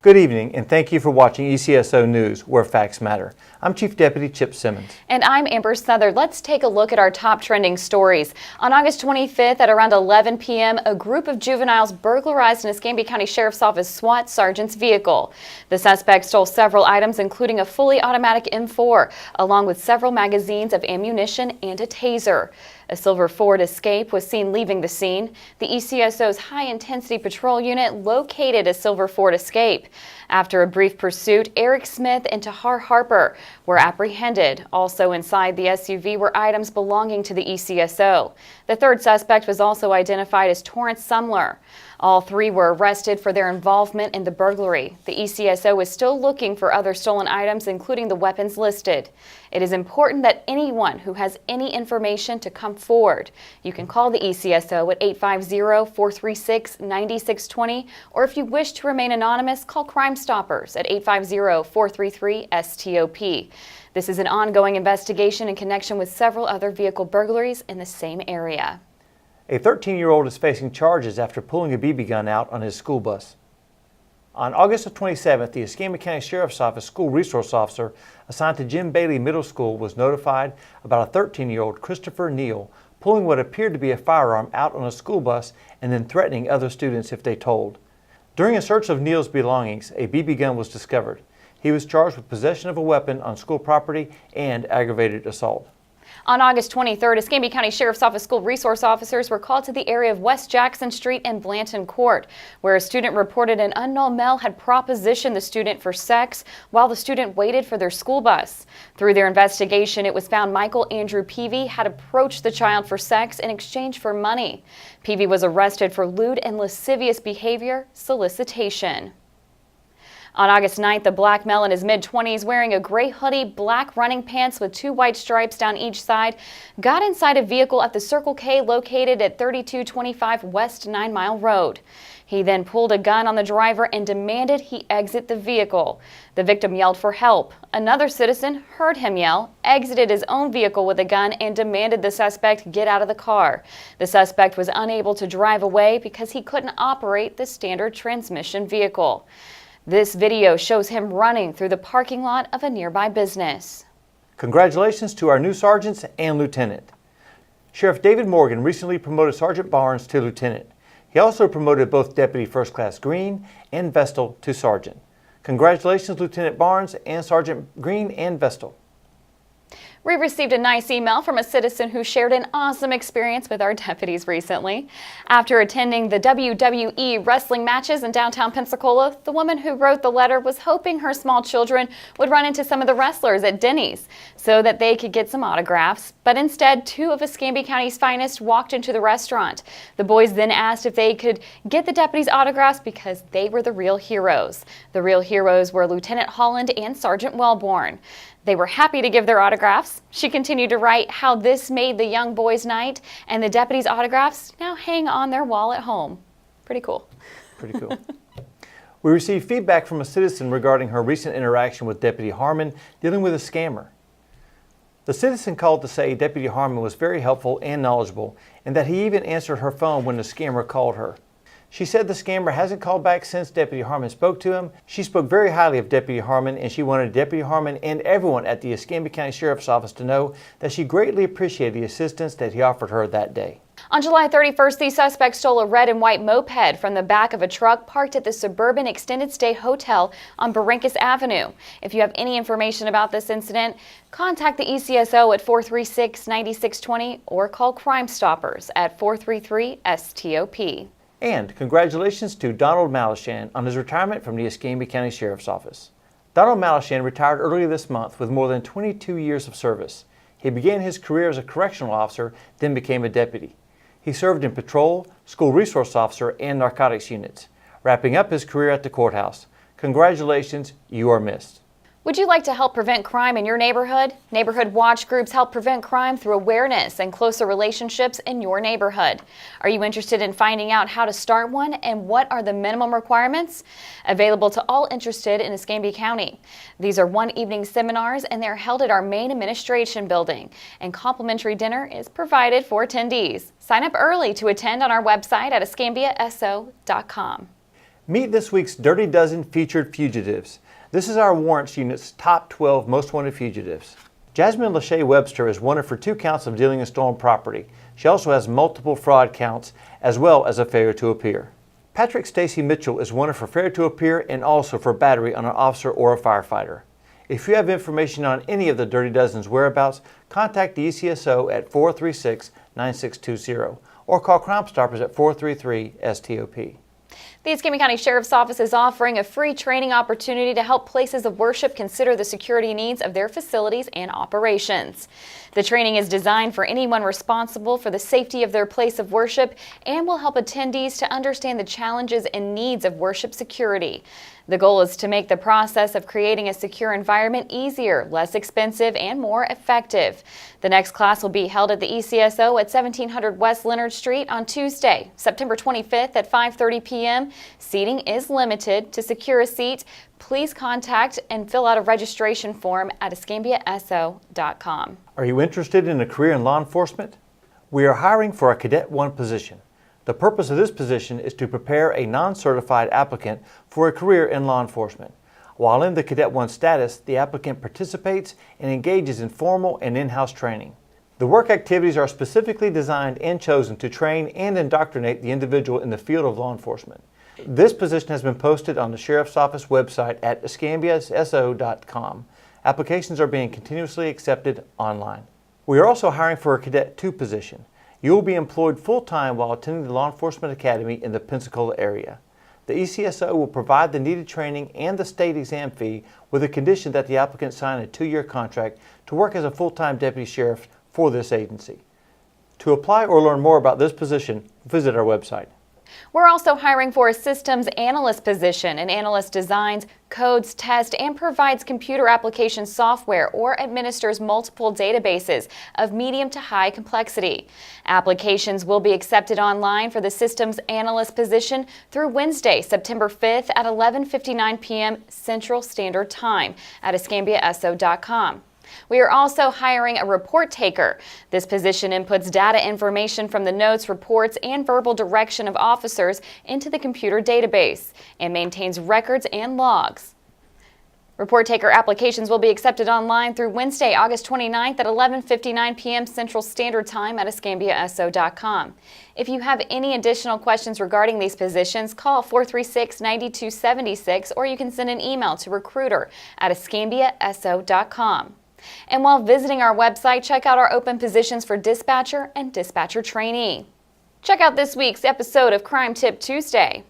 Good evening, and thank you for watching ECSO News, where facts matter. I'm Chief Deputy Chip Simmons. And I'm Amber Southard. Let's take a look at our top trending stories. On August 25th at around 11 p.m., a group of juveniles burglarized an Escambia County Sheriff's Office SWAT sergeant's vehicle. The suspect stole several items, including a fully automatic M4, along with several magazines of ammunition and a taser. A silver Ford Escape was seen leaving the scene. The ECSO's high-intensity patrol unit located a silver Ford Escape. After a brief pursuit, Eric Smith and Tahar Harper were apprehended. Also inside the SUV were items belonging to the ECSO. The third suspect was also identified as Torrance Sumler. All three were arrested for their involvement in the burglary. The ECSO is still looking for other stolen items, including the weapons listed. It is important that anyone who has any information to come forward. You can call the ECSO at 850-436-9620, or if you wish to remain anonymous, call Crime Stoppers at 850-433-STOP. This is an ongoing investigation in connection with several other vehicle burglaries in the same area. A 13-year-old is facing charges after pulling a BB gun out on his school bus. On August 27th, the Escambia County Sheriff's Office school resource officer assigned to Jim Bailey Middle School was notified about a 13-year-old Christopher Neal pulling what appeared to be a firearm out on a school bus and then threatening other students if they told. During a search of Neal's belongings, a BB gun was discovered. He was charged with possession of a weapon on school property and aggravated assault. On August 23rd, Escambia County Sheriff's Office school resource officers were called to the area of West Jackson Street and Blanton Court, where a student reported an unknown male had propositioned the student for sex while the student waited for their school bus. Through their investigation, it was found Michael Andrew Peavy had approached the child for sex in exchange for money. Peavy was arrested for lewd and lascivious behavior solicitation. On August 9th, a black male in his mid-20s wearing a gray hoodie, black running pants with 2 white stripes down each side got inside a vehicle at the Circle K located at 3225 West 9 Mile Road. He then pulled a gun on the driver and demanded he exit the vehicle. The victim yelled for help. Another citizen heard him yell, exited his own vehicle with a gun, and demanded the suspect get out of the car. The suspect was unable to drive away because he couldn't operate the standard transmission vehicle. This video shows him running through the parking lot of a nearby business. Congratulations to our new sergeants and lieutenant. Sheriff David Morgan recently promoted Sergeant Barnes to lieutenant. He also promoted both Deputy First Class Green and Vestal to sergeant. Congratulations, Lieutenant Barnes and Sergeant Green and Vestal. We received a nice email from a citizen who shared an awesome experience with our deputies recently. After attending the WWE wrestling matches in downtown Pensacola, the woman who wrote the letter was hoping her small children would run into some of the wrestlers at Denny's so that they could get some autographs. But instead, 2 of Escambia County's finest walked into the restaurant. The boys then asked if they could get the deputies' autographs because they were the real heroes. The real heroes were Lieutenant Holland and Sergeant Wellborn. They were happy to give their autographs. She continued to write how this made the young boys' night, and the deputies' autographs now hang on their wall at home. Pretty cool. Pretty cool. We received feedback from a citizen regarding her recent interaction with Deputy Harmon dealing with a scammer. The citizen called to say Deputy Harmon was very helpful and knowledgeable, and that he even answered her phone when the scammer called her. She said the scammer hasn't called back since Deputy Harmon spoke to him. She spoke very highly of Deputy Harmon, and she wanted Deputy Harmon and everyone at the Escambia County Sheriff's Office to know that she greatly appreciated the assistance that he offered her that day. On July 31st, the suspect stole a red and white moped from the back of a truck parked at the Suburban Extended Stay Hotel on Barrancas Avenue. If you have any information about this incident, contact the ECSO at 436-9620 or call Crime Stoppers at 433-STOP. And congratulations to Donald Malashan on his retirement from the Escambia County Sheriff's Office. Donald Malashan retired earlier this month with more than 22 years of service. He began his career as a correctional officer, then became a deputy. He served in patrol, school resource officer, and narcotics units, wrapping up his career at the courthouse. Congratulations, you are missed. Would you like to help prevent crime in your neighborhood? Neighborhood watch groups help prevent crime through awareness and closer relationships in your neighborhood. Are you interested in finding out how to start one and what are the minimum requirements? Available to all interested in Escambia County. These are one-evening seminars and they're held at our main administration building, and complimentary dinner is provided for attendees. Sign up early to attend on our website at escambiaso.com. Meet this week's Dirty Dozen featured fugitives. This is our warrants unit's top 12 most wanted fugitives. Jasmine Lachey Webster is wanted for 2 counts of dealing in stolen property. She also has multiple fraud counts as well as a failure to appear. Patrick Stacy Mitchell is wanted for failure to appear and also for battery on an officer or a firefighter. If you have information on any of the Dirty Dozen's whereabouts, contact the ECSO at 436-9620 or call Crime Stoppers at 433-STOP. The Escambia County Sheriff's Office is offering a free training opportunity to help places of worship consider the security needs of their facilities and operations. The training is designed for anyone responsible for the safety of their place of worship and will help attendees to understand the challenges and needs of worship security. The goal is to make the process of creating a secure environment easier, less expensive, and more effective. The next class will be held at the ECSO at 1700 West Leonard Street on Tuesday, September 25th at 5:30 p.m. Seating is limited. To secure a seat, please contact and fill out a registration form at escambiaso.com. Are you interested in a career in law enforcement? We are hiring for a Cadet 1 position. The purpose of this position is to prepare a non-certified applicant for a career in law enforcement. While in the Cadet 1 status, the applicant participates and engages in formal and in-house training. The work activities are specifically designed and chosen to train and indoctrinate the individual in the field of law enforcement. This position has been posted on the Sheriff's Office website at escambiaso.com. Applications are being continuously accepted online. We are also hiring for a Cadet 2 position. You will be employed full-time while attending the Law Enforcement Academy in the Pensacola area. The ECSO will provide the needed training and the state exam fee with the condition that the applicant sign a 2-year contract to work as a full-time deputy sheriff for this agency. To apply or learn more about this position, visit our website. We're also hiring for a systems analyst position. An analyst designs, codes, tests, and provides computer application software or administers multiple databases of medium to high complexity. Applications will be accepted online for the systems analyst position through Wednesday, September 5th at 11:59 p.m. Central Standard Time at escambiaso.com. We are also hiring a report taker. This position inputs data information from the notes, reports, and verbal direction of officers into the computer database and maintains records and logs. Report taker applications will be accepted online through Wednesday, August 29th at 11:59 p.m. Central Standard Time at escambiaso.com. If you have any additional questions regarding these positions, call 436-9276 or you can send an email to recruiter@escambiaso.com. And while visiting our website, check out our open positions for dispatcher and dispatcher trainee. Check out this week's episode of Crime Tip Tuesday.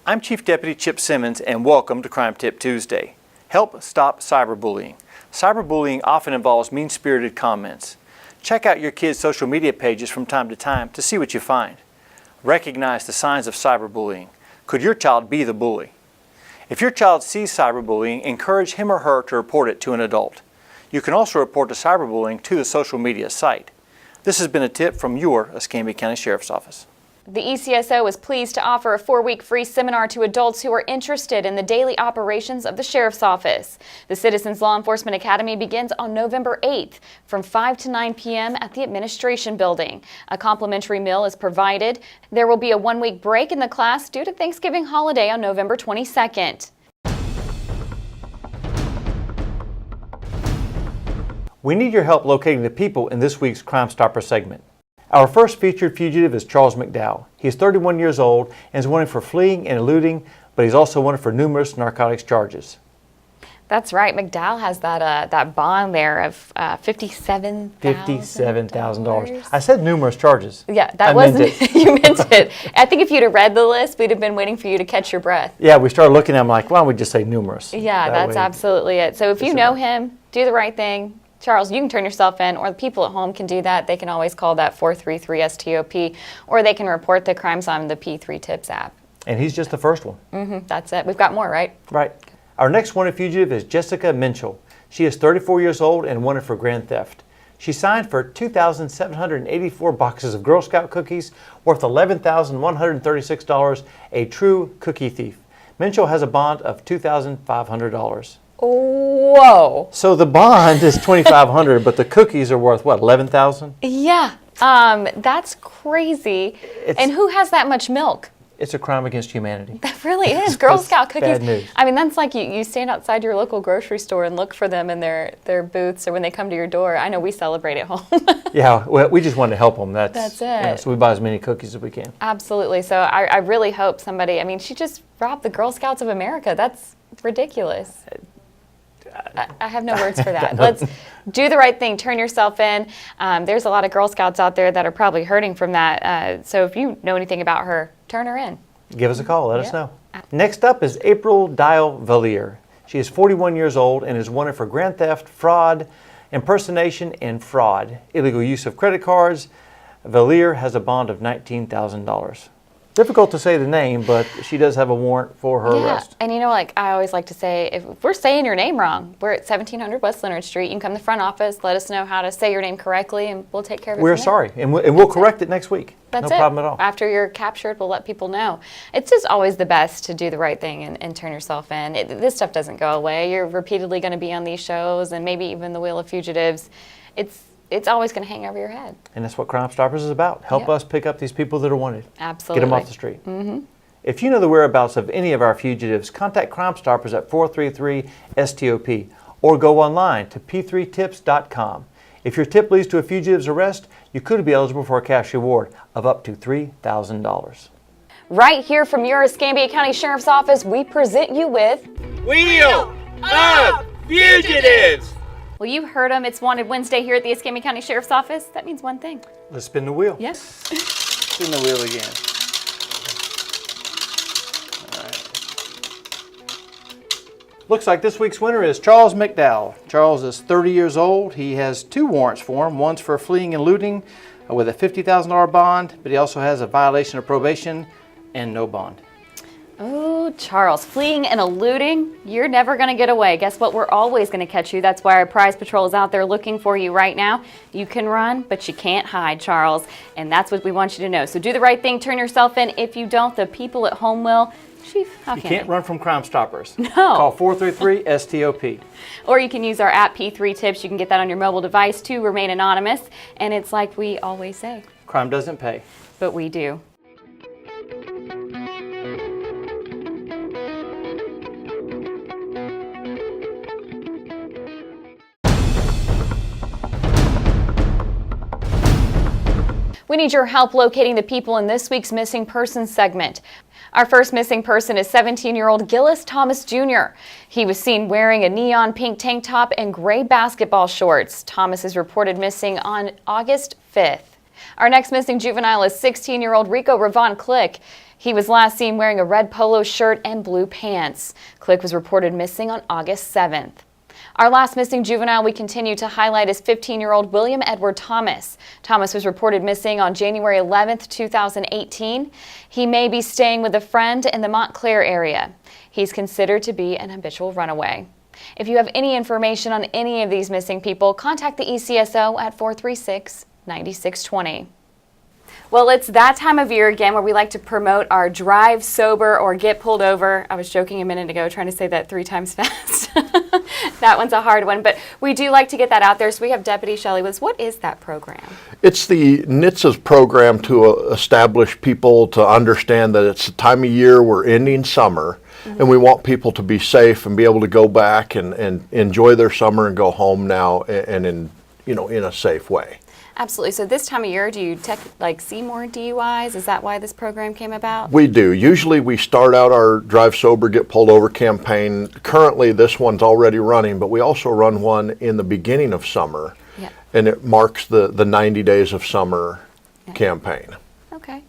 I'm Chief Deputy Chip Simmons and welcome to Crime Tip Tuesday. Help stop cyberbullying. Cyberbullying often involves mean-spirited comments. Check out your kids' social media pages from time to time to see what you find. Recognize the signs of cyberbullying. Could your child be the bully? If your child sees cyberbullying, encourage him or her to report it to an adult. You can also report the cyberbullying to the social media site. This has been a tip from your Escambia County Sheriff's Office. The ECSO is pleased to offer a 4-week free seminar to adults who are interested in the daily operations of the Sheriff's Office. The Citizens Law Enforcement Academy begins on November 8th from 5 to 9 p.m. at the Administration Building. A complimentary meal is provided. There will be a 1-week break in the class due to Thanksgiving holiday on November 22nd. We need your help locating the people in this week's Crime Stopper segment. Our first featured fugitive is Charles McDowell. He is 31 years old and is wanted for fleeing and eluding, but he's also wanted for numerous narcotics charges. That's right. McDowell has that bond there of $57,000. I said numerous charges. Yeah, that wasn't you meant it. I think if you'd have read the list, we'd have been waiting for you to catch your breath. Yeah, we started looking at him like, why don't we just say numerous? Yeah, that's absolutely it. So if you know him, do the right thing. Charles, you can turn yourself in, or the people at home can do that. They can always call that 433-STOP, or they can report the crimes on the P3 Tips app. And he's just the first one. That's it. We've got more, right? Right. Our next wanted fugitive is Jessica Minchell. She is 34 years old and wanted for grand theft. She signed for 2,784 boxes of Girl Scout cookies worth $11,136, a true cookie thief. Minchell has a bond of $2,500. Whoa. So the bond is $2,500, but the cookies are worth what, $11,000? Yeah. That's crazy. And who has that much milk? It's a crime against humanity. That really is. Girl That's Scout cookies. bad news. I mean, that's like you stand outside your local grocery store and look for them in their booths or when they come to your door. I know we celebrate at home. Yeah, well, we just wanted to help them. That's it. Yeah, so we buy as many cookies as we can. Absolutely. So I really hope somebody, I mean, she just robbed the Girl Scouts of America. That's ridiculous. I have no words for that. Let's do the right thing. Turn yourself in. There's a lot of Girl Scouts out there that are probably hurting from that. So if you know anything about her, turn her in. Give us a call. Let us Yep. know. Next up is April Dial Valier. She is 41 years old and is wanted for grand theft, fraud, impersonation, and fraud. Illegal use of credit cards. Valier has a bond of $19,000. Difficult to say the name, but she does have a warrant for her arrest. And you know, like I always like to say, if we're saying your name wrong, we're at 1700 West Leonard Street. You can come to the front office, let us know how to say your name correctly, and we'll take care of it. We're from there. sorry, and we'll correct it next week. That's no it. problem at all. After you're captured, we'll let people know. It's just always the best to do the right thing and turn yourself in. This stuff doesn't go away. You're repeatedly going to be on these shows and maybe even the Wheel of Fugitives. It's always going to hang over your head. And that's what Crime Stoppers is about. Help Yep. us pick up these people that are wanted. Absolutely. Get them off the street. Mm-hmm. If you know the whereabouts of any of our fugitives, contact Crime Stoppers at 433-STOP or go online to p3tips.com. If your tip leads to a fugitive's arrest, you could be eligible for a cash reward of up to $3,000. Right here from your Escambia County Sheriff's Office, we present you with Wheel of Fugitives! Well, you heard them. It's Wanted Wednesday here at the Escambia County Sheriff's Office. That means one thing. Let's spin the wheel. Yes. Spin the wheel again. All right. Looks like this week's winner is Charles McDowell. Charles is 30 years old. He has 2 warrants for him. One's for fleeing and looting with a $50,000 bond, but he also has a violation of probation and no bond. Oh, Charles, fleeing and eluding, you're never going to get away. Guess what? We're always going to catch you. That's why our prize patrol is out there looking for you right now. You can run, but you can't hide, Charles. And that's what we want you to know. So do the right thing. Turn yourself in. If you don't, the people at home will. Chief, how You can can't they? run from Crime Stoppers. No. Call 433-STOP. Or you can use our app P3 Tips. You can get that on your mobile device to remain anonymous. And it's like we always say, Crime doesn't pay. but we do. We need your help locating the people in this week's Missing Persons segment. Our first missing person is 17-year-old Gillis Thomas Jr. He was seen wearing a neon pink tank top and gray basketball shorts. Thomas is reported missing on August 5th. Our next missing juvenile is 16-year-old Rico Ravon Click. He was last seen wearing a red polo shirt and blue pants. Click was reported missing on August 7th. Our last missing juvenile we continue to highlight is 15-year-old William Edward Thomas. Thomas was reported missing on January 11th, 2018. He may be staying with a friend in the Montclair area. He's considered to be an habitual runaway. If you have any information on any of these missing people, contact the ECSO at 436-9620. Well, it's that time of year again where we like to promote our drive sober or get pulled over. I was joking a minute ago trying to say that 3 times fast. That one's a hard one, but we do like to get that out there. So we have Deputy Shelley with us. What is that program? It's the NHTSA's program to establish people to understand that it's the time of year we're ending summer, and we want people to be safe and be able to go back and enjoy their summer and go home now and in a safe way. Absolutely. So this time of year, do you see more DUIs? Is that why this program came about? We do. Usually we start out our Drive Sober, Get Pulled Over campaign. Currently this one's already running, but we also run one in the beginning of summer, Yep. and it marks the 90 days of summer campaign. Okay.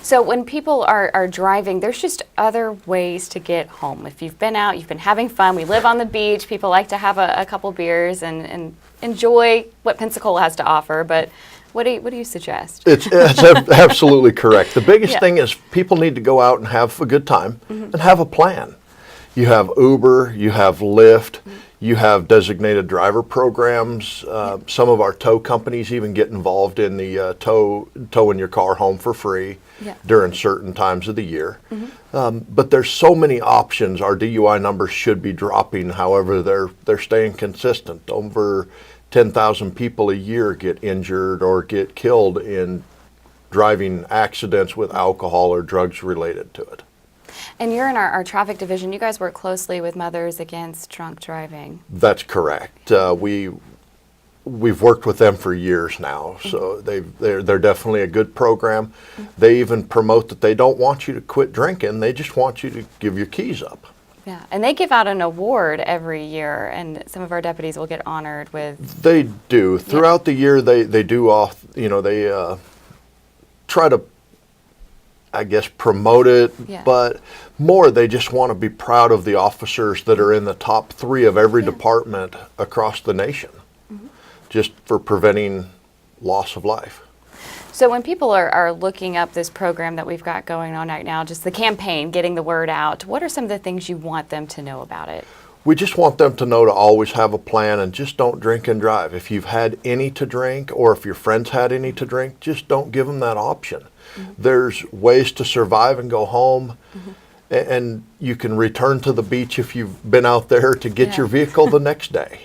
So when people are driving, there's just other ways to get home. If you've been out, you've been having fun, we live on the beach, people like to have a couple beers and enjoy what Pensacola has to offer, but what do you suggest? It's absolutely correct. The biggest Yeah. thing is people need to go out and have a good time and have a plan. You have Uber, you have Lyft, you have designated driver programs. Some of our tow companies even get involved in the towing your car home for free during certain times of the year. But there's so many options. Our DUI numbers should be dropping. However, they're staying consistent. Over 10,000 people a year get injured or get killed in driving accidents with alcohol or drugs related to it. And you're in our traffic division. You guys work closely with Mothers Against Drunk Driving. That's correct. We've worked with them for years now, so they're definitely a good program. They even promote that they don't want you to quit drinking, they just want you to give your keys up. Yeah, and they give out an award every year, and some of our deputies will get honored with. They do. Throughout the year, they do they try to, I guess, promote it, but more they just want to be proud of the officers that are in the top 3 of every department across the nation, just for preventing loss of life. So when people are looking up this program that we've got going on right now, just the campaign, getting the word out, what are some of the things you want them to know about it? We just want them to know to always have a plan and just don't drink and drive. If you've had any to drink or if your friends had any to drink, just don't give them that option. There's ways to survive and go home, and you can return to the beach if you've been out there to get your vehicle the next day.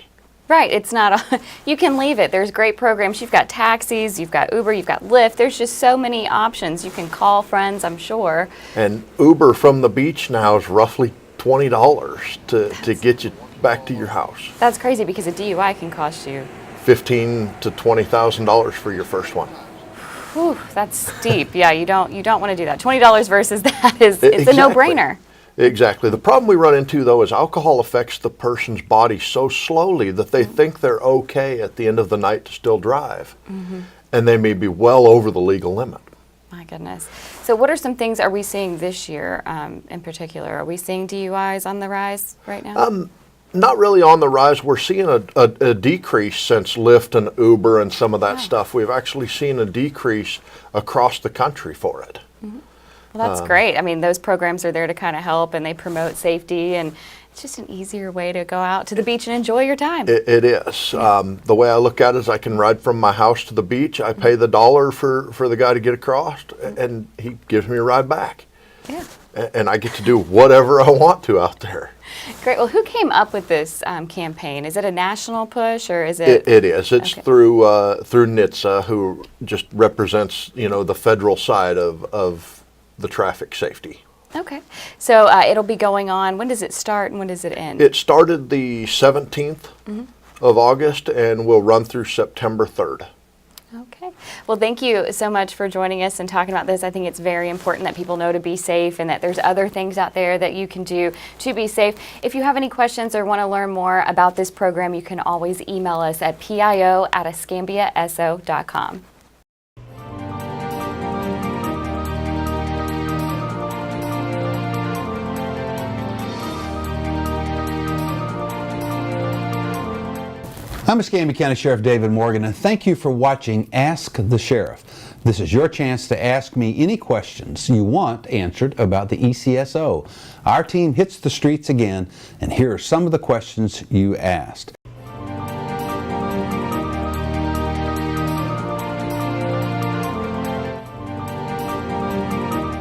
Right, it's not, you can leave it. There's great programs. You've got taxis, you've got Uber, you've got Lyft. There's just so many options. You can call friends, I'm sure. And Uber from the beach now is roughly $20 to get you back to your house. That's crazy because a DUI can cost you $15,000 to $20,000 for your first one. Whew, that's steep. Yeah, you don't want to do that. $20 versus that it's a no-brainer. Exactly. The problem we run into, though, is alcohol affects the person's body so slowly that they think they're okay at the end of the night to still drive. And they may be well over the legal limit. My goodness. So what are some things are we seeing this year in particular? Are we seeing DUIs on the rise right now? Not really on the rise. We're seeing a decrease since Lyft and Uber and some of that stuff. We've actually seen a decrease across the country for it. Well, that's great. I mean, those programs are there to kind of help, and they promote safety, and it's just an easier way to go out to the beach and enjoy your time. It is. The way I look at it is I can ride from my house to the beach. I pay the $1 for the guy to get across, and he gives me a ride back. Yeah. And I get to do whatever I want to out there. Great. Well, who came up with this campaign? Is it a national push, or is it? It is. It's through NHTSA, who just represents the federal side of the traffic safety. Okay. So it'll be going on. When does it start and when does it end? It started the 17th of August and will run through September 3rd. Okay. Well, thank you so much for joining us and talking about this. I think it's very important that people know to be safe and that there's other things out there that you can do to be safe. If you have any questions or want to learn more about this program, you can always email us at pio@escambiaso.com. I'm Escambia County Sheriff David Morgan, and thank you for watching Ask the Sheriff. This is your chance to ask me any questions you want answered about the ECSO. Our team hits the streets again, and here are some of the questions you asked.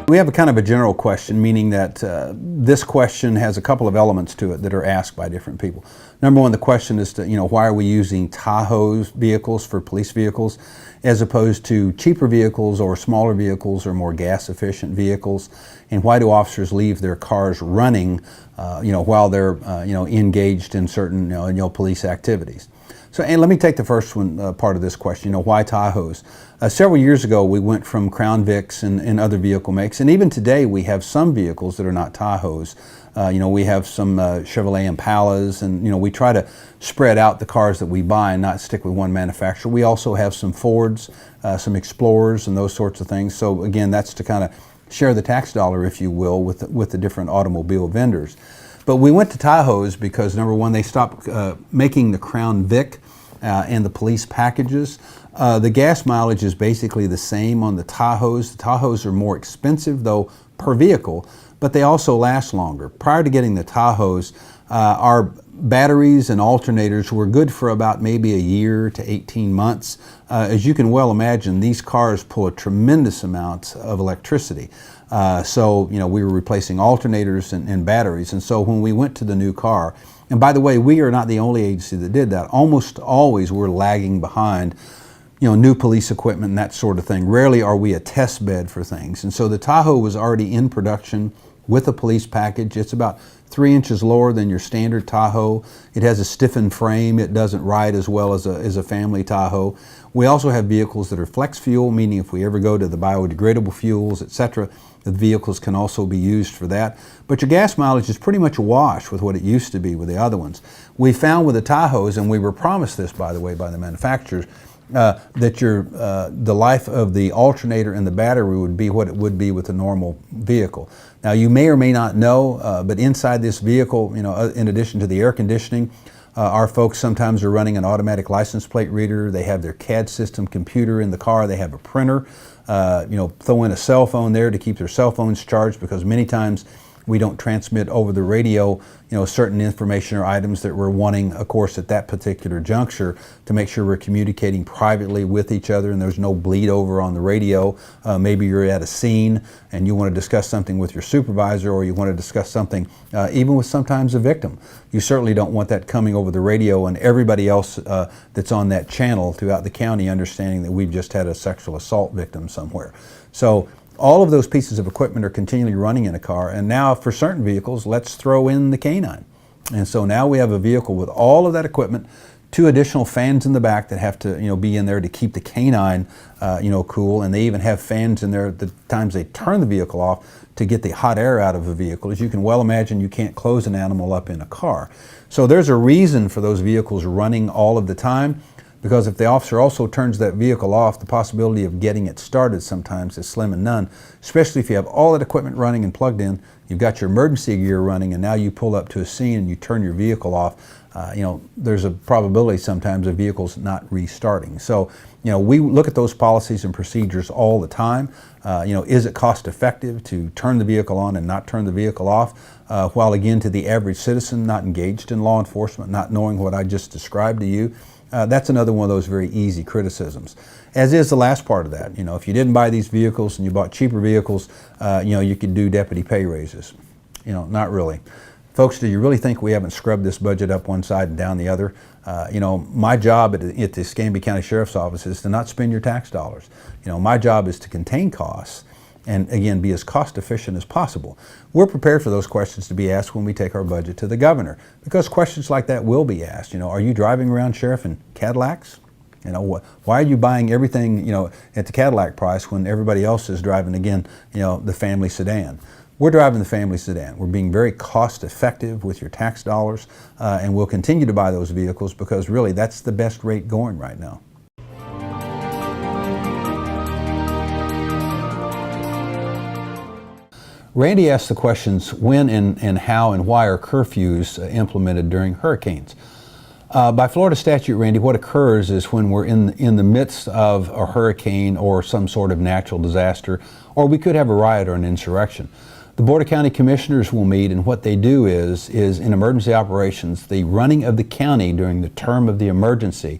We have a kind of a general question, meaning that this question has a couple of elements to it that are asked by different people. Number one, the question is to, why are we using Tahoe vehicles for police vehicles as opposed to cheaper vehicles or smaller vehicles or more gas efficient vehicles? And why do officers leave their cars running, while they're, engaged in certain, police activities? So, and let me take the first one, part of this question, why Tahoes? Several years ago, we went from Crown Vics and other vehicle makes, and even today we have some vehicles that are not Tahoes. We have some Chevrolet Impalas, and we try to spread out the cars that we buy and not stick with one manufacturer. We also have some Fords, some Explorers, and those sorts of things. So again, that's to kind of share the tax dollar, if you will, with the different automobile vendors. But we went to Tahoes because, number one, they stopped making the Crown Vic and the police packages. The gas mileage is basically the same on the Tahoes. The Tahoes are more expensive, though, per vehicle, but they also last longer. Prior to getting the Tahoes, our batteries and alternators were good for about maybe a year to 18 months. As you can well imagine, these cars pull a tremendous amount of electricity. So we were replacing alternators and batteries. And so when we went to the new car, and by the way, we are not the only agency that did that. Almost always we're lagging behind new police equipment and that sort of thing. Rarely are we a test bed for things. And so the Tahoe was already in production with a police package. It's about 3 inches lower than your standard Tahoe. It has a stiffened frame. It doesn't ride as well as a family Tahoe. We also have vehicles that are flex fuel, meaning if we ever go to the biodegradable fuels, etc., the vehicles can also be used for that. But your gas mileage is pretty much a wash with what it used to be with the other ones. We found with the Tahoes, and we were promised this, by the way, by the manufacturers, that the life of the alternator and the battery would be what it would be with a normal vehicle. Now, you may or may not know, but inside this vehicle, in addition to the air conditioning, our folks sometimes are running an automatic license plate reader. They have their CAD system computer in the car. They have a printer. Throw in a cell phone there to keep their cell phones charged, because many times we don't transmit over the radio, certain information or items that we're wanting, of course, at that particular juncture, to make sure we're communicating privately with each other and there's no bleed over on the radio. Maybe you're at a scene and you want to discuss something with your supervisor, or you want to discuss something even with sometimes a victim. You certainly don't want that coming over the radio and everybody else that's on that channel throughout the county understanding that we've just had a sexual assault victim somewhere. So all of those pieces of equipment are continually running in a car, and now for certain vehicles, let's throw in the canine. And so now we have a vehicle with all of that equipment, 2 additional fans in the back that have to be in there to keep the canine cool, and they even have fans in there at the times they turn the vehicle off to get the hot air out of a vehicle. As you can well imagine, you can't close an animal up in a car. So there's a reason for those vehicles running all of the time, because if the officer also turns that vehicle off, the possibility of getting it started sometimes is slim and none, especially if you have all that equipment running and plugged in, you've got your emergency gear running, and now you pull up to a scene and you turn your vehicle off. There's a probability sometimes of vehicles not restarting. So, we look at those policies and procedures all the time. Is it cost effective to turn the vehicle on and not turn the vehicle off? While again, to the average citizen not engaged in law enforcement, not knowing what I just described to you, that's another one of those very easy criticisms. As is the last part of that. If you didn't buy these vehicles and you bought cheaper vehicles, you could do deputy pay raises. Not really. Folks, do you really think we haven't scrubbed this budget up one side and down the other? My job at the Escambia County Sheriff's Office is to not spend your tax dollars. My job is to contain costs and, again, be as cost efficient as possible. We're prepared for those questions to be asked when we take our budget to the governor, because questions like that will be asked. Are you driving around, Sheriff, in Cadillacs? Why are you buying everything, at the Cadillac price when everybody else is driving, again, the family sedan? We're driving the family sedan. We're being very cost effective with your tax dollars, and we'll continue to buy those vehicles because really that's the best rate going right now. Randy asked the questions, when and how and why are curfews implemented during hurricanes? By Florida statute, Randy, what occurs is when we're in the midst of a hurricane or some sort of natural disaster, or we could have a riot or an insurrection. The Board of County Commissioners will meet, and what they do is in emergency operations, the running of the county during the term of the emergency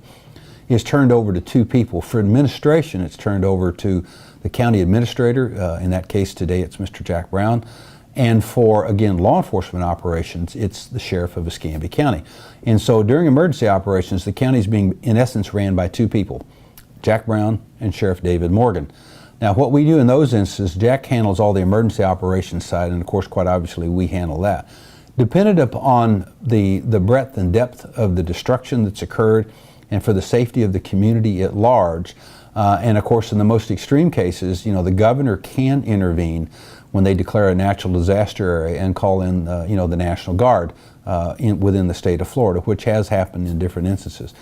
is turned over to 2 people. For administration, it's turned over to the county administrator. In that case today, it's Mr. Jack Brown. And for, again, law enforcement operations, it's the sheriff of Escambia County. And so during emergency operations, the county is being, in essence, ran by 2 people, Jack Brown and Sheriff David Morgan. Now, what we do in those instances, Jack handles all the emergency operations side, and of course, quite obviously, we handle that. Dependent upon the breadth and depth of the destruction that's occurred, and for the safety of the community at large, and of course, in the most extreme cases, the governor can intervene when they declare a natural disaster area and call in, the National Guard within the state of Florida, which has happened in different instances.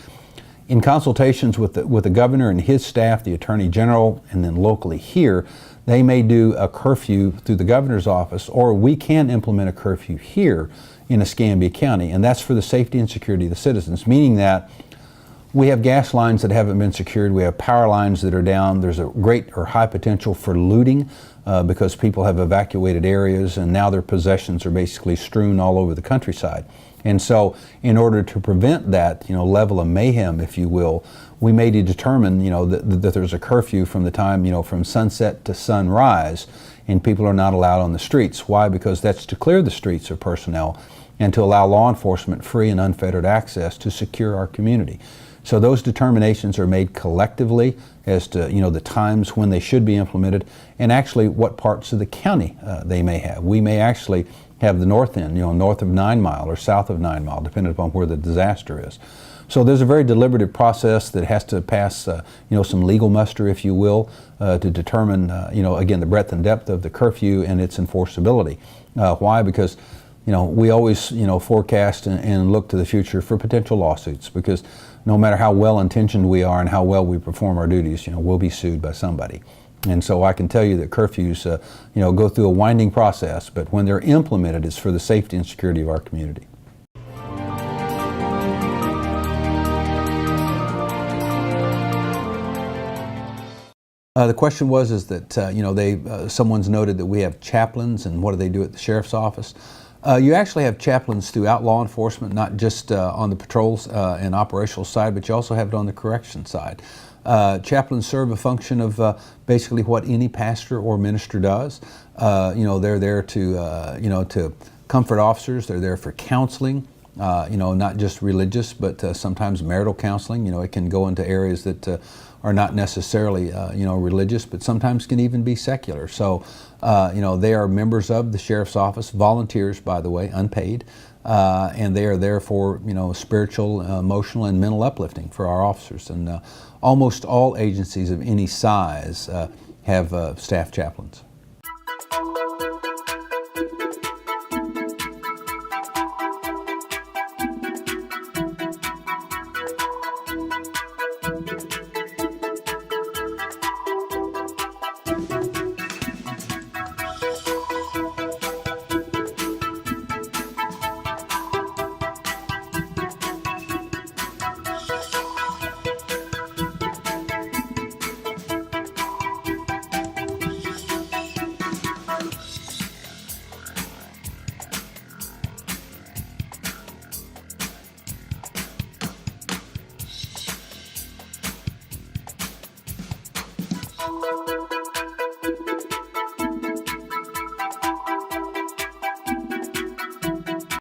In consultations with the governor and his staff, the attorney general, and then locally here, they may do a curfew through the governor's office, or we can implement a curfew here in Escambia County, and that's for the safety and security of the citizens, meaning that we have gas lines that haven't been secured, we have power lines that are down, there's a great or high potential for looting because people have evacuated areas and now their possessions are basically strewn all over the countryside. And so in order to prevent that level of mayhem, if you will, we may determine that there's a curfew from the time from sunset to sunrise, and people are not allowed on the streets. Why? Because that's to clear the streets of personnel and to allow law enforcement free and unfettered access to secure our community. So those determinations are made collectively as to the times when they should be implemented, and actually what parts of the county they may have. We may actually have the north end, north of 9 Mile or south of 9 Mile, depending upon where the disaster is. So there's a very deliberative process that has to pass, some legal muster, if you will, to determine, again, the breadth and depth of the curfew and its enforceability. Why? Because, we always, forecast and look to the future for potential lawsuits, because no matter how well-intentioned we are and how well we perform our duties, we'll be sued by somebody. And so I can tell you that curfews, go through a winding process, but when they're implemented, it's for the safety and security of our community. The question was that someone's noted that we have chaplains, and what do they do at the sheriff's office? You actually have chaplains throughout law enforcement, not just on the patrols and operational side, but you also have it on the correction side. Chaplains serve a function of basically what any pastor or minister does. They're there to comfort officers. They're there for counseling. Not just religious, but sometimes marital counseling. It can go into areas that are not necessarily, religious, but sometimes can even be secular. So, they are members of the sheriff's office, volunteers, by the way, unpaid, and they are there for, spiritual, emotional, and mental uplifting for our officers. And almost all agencies of any size have staff chaplains.